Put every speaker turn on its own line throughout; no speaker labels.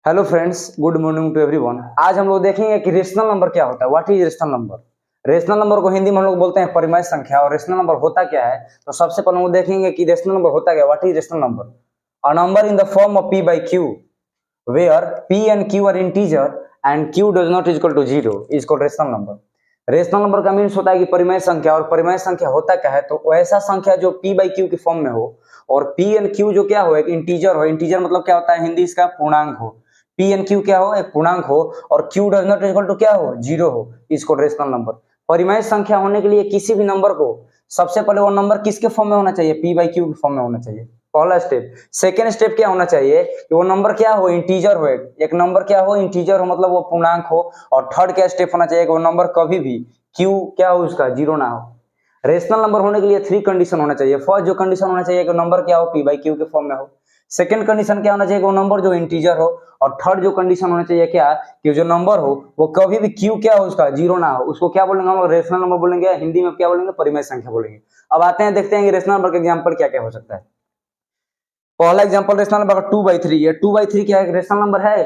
Hello friends, good morning to everyone. आज हम लोग देखेंगे कि रेशनल नंबर क्या होता है। What is rational number. Rational number को हिंदी में हम लोग बोलते हैं परिमेय संख्या। और रेशनल नंबर होता क्या है, तो सबसे पहले हम लोग देखेंगे कि रेशनल नंबर होता क्या है। What is rational number. A number in the form of p by q where p and q are integer and q does not equal to 0 is called rational number. Rational number का means होता है कि परिमेय संख्या। और परिमेय संख्या होता क्या है, तो ऐसा संख्या जो p by q के फॉर्म में हो और p and q जो क्या हो, एक इंटीजर हो। इंटीजर मतलब क्या होता है, हिंदी इसका पूर्णांक हो। p and q क्या हो, एक पूर्णांक हो। और q does not equal to क्या हो, 0 हो। इसको रेशनल नंबर। परिमेय संख्या होने के लिए किसी भी नंबर को सबसे पहले वो नंबर किसके फॉर्म में होना चाहिए, p by q के फॉर्म में होना चाहिए, पहला स्टेप। सेकेंड स्टेप क्या होना चाहिए कि वो नंबर क्या हो, इंटीजर हो। एक नंबर क्या हो, इंटीजर हो, मतलब वो पूर्णांक हो। और थर्ड क्या स्टेप होना चाहिए कि वो नंबर कभी भी q क्या हो, उसका 0 ना हो। रेशनल नंबर होने के लिए 3 कंडीशन होना चाहिए। फर्स्ट जो कंडीशन होना चाहिए कि नंबर क्या हो, p by q के फॉर्म में हो। सेकंड कंडीशन क्या होना चाहिए कि वो नंबर जो इंटीजर हो। और थर्ड जो कंडीशन होना चाहिए क्या, कि जो नंबर हो वो कभी भी q क्या हो, उसका 0 ना हो। उसको क्या बोलेंगे हम लोग, रेशनल नंबर बोलेंगे। हिंदी में क्या बोलेंगे, परिमेय संख्या बोलेंगे। अब आते हैं, देखते हैं कि रेशनल नंबर का एग्जांपल क्या क्या हो सकता है। पहला एग्जांपल रेशनल नंबर का 2/3। ये 2/3 क्या है, रेशनल नंबर है।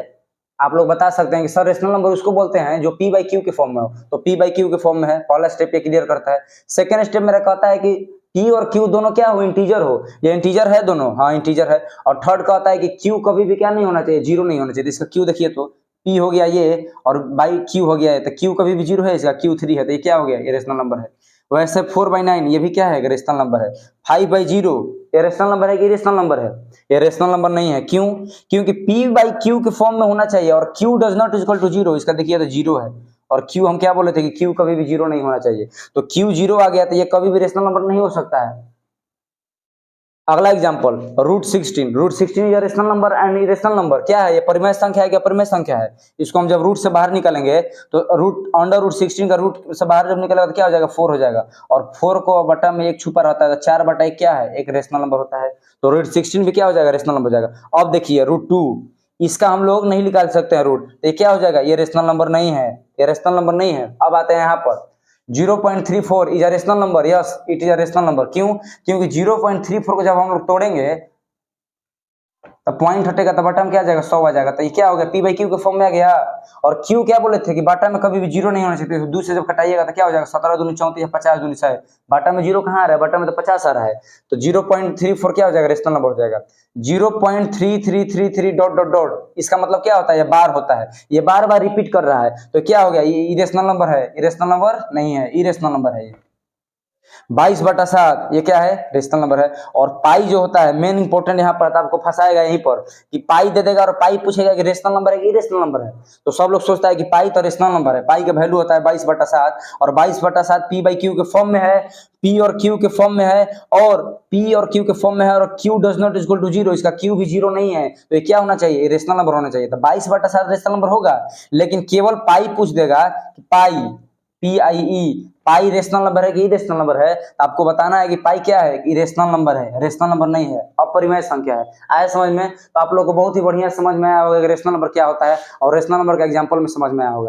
आप लोग बता सकते हैं कि सर रेशनल नंबर उसको बोलते हैं जो p by q के फॉर्म में हो। तो p by q के फॉर्म में है, पहला स्टेप ये क्लियर करता है। सेकंड स्टेप मेरा कहता है कि p और q दोनों क्या हो, इंटीजर हो। ये इंटीजर है दोनों, हाँ इंटीजर है। और थर्ड कहता है कि q कभी भी क्या नहीं होना चाहिए, 0 नहीं होना चाहिए। इसका q देखिए तो p हो गया ये, और बाई q हो गया है, तो q कभी भी 0 है, इसका q3 है, तो ये क्या हो गया, ये रेशनल नंबर है। वैसे 4/9 ये भी क्या है, रेशनल नंबर है। 5/0 ये रेशनल नंबर है कि रेशनल नंबर है, ये रेशनल नंबर नहीं है। क्यों, क्योंकि p by q के फॉर्म में होना चाहिए और q does not equal to 0। इसका देखिए तो 0 है। और q हम क्या बोले थे कि q कभी भी 0 नहीं होना चाहिए। तो q 0 आ गया तो ये कभी भी रेशनल नंबर नहीं हो सकता है। अगला एग्जांपल √16। √16 ये rational number and irrational number क्या है, ये परिमेय संख्या है क्या, परिमेय संख्या है। इसको हम जब रूट से बाहर निकालेंगे तो रूट अंडर √16 का रूट से बाहर जब निकलेगा तो क्या हो जाएगा, 4 हो जाएगा। और 4 को बटा में एक छुपा रहता है, तो 4/1 क्या है, एक रेशनल नंबर होता है। तो √16 भी क्या हो जाएगा, रेशनल नंबर हो जाएगा। अब देखिए √2, इसका हम लोग नहीं निकाल सकते हैं रूट, तो ये क्या हो जाएगा, ये रेशनल नंबर नहीं है, ये रेशनल नंबर नहीं है। अब आते हैं यहाँ पर 0.34 is a rational number. Yes it is a rational number. क्यों, क्योंकि 0.34 को जब हम लोग तोड़ेंगे तो पॉइंट हटेगा तो बटा में क्या आ जाएगा, 100 आ जाएगा। तो ये क्या हो गया, p by q के फॉर्म में आ गया। और q क्या बोले थे कि बाटा में कभी भी 0 नहीं होना चाहिए। तो 2 से जब कटाइएगा तो क्या हो जाएगा, 17 दूनी 34 या 50 दूनी 100। बाटा में 0 कहाँ आ रहा है, बाटा में तो 50 आ रहा है। तो 0.34 क्या हो जाएगा, रेशनल नंबर हो जाएगा। 0.3333 डॉट डॉट डॉट, इसका मतलब क्या होता है, ये बार होता है, ये बार बार रिपीट कर रहा है। तो क्या हो गया, ये इरेशनल नंबर है, इरेशनल नंबर नहीं है, इरेशनल नंबर है ये। 22/7 ये क्या है, रेशनल नंबर है। और पाई जो होता है, मेन इंपॉर्टेंट यहाँ पर आपको फंसाएगा यहीं पर कि पाई दे देगा और पाई पूछेगा कि रेशनल नंबर है कि इरेशनल नंबर है। तो सब लोग सोचता है कि पाई तो रेशनल नंबर है। पाई का वैल्यू होता है 22/7 और 22/7 p by q के फॉर्म में है, p और q के फॉर्म में है। और p और q के फॉर्म में है और q does not equal to 0, इसका q भी 0 नहीं है। तो ये क्या होना चाहिए, रेशनल नंबर होना चाहिए। तो 22/7 रेशनल नंबर होगा, लेकिन केवल पाई पूछ देगा कि पाई, PIE, पाई रेशनल नंबर है कि इरेशनल नंबर है। तो आपको बताना है कि पाई क्या है, इरेशनल नंबर है, रेशनल नंबर नहीं है, अपरिमेय संख्या है। आया समझ में। तो आप लोग को बहुत ही बढ़िया समझ में आया होगा रेशनल नंबर क्या होता है और रेशनल नंबर का एग्जांपल में समझ में आया होगा।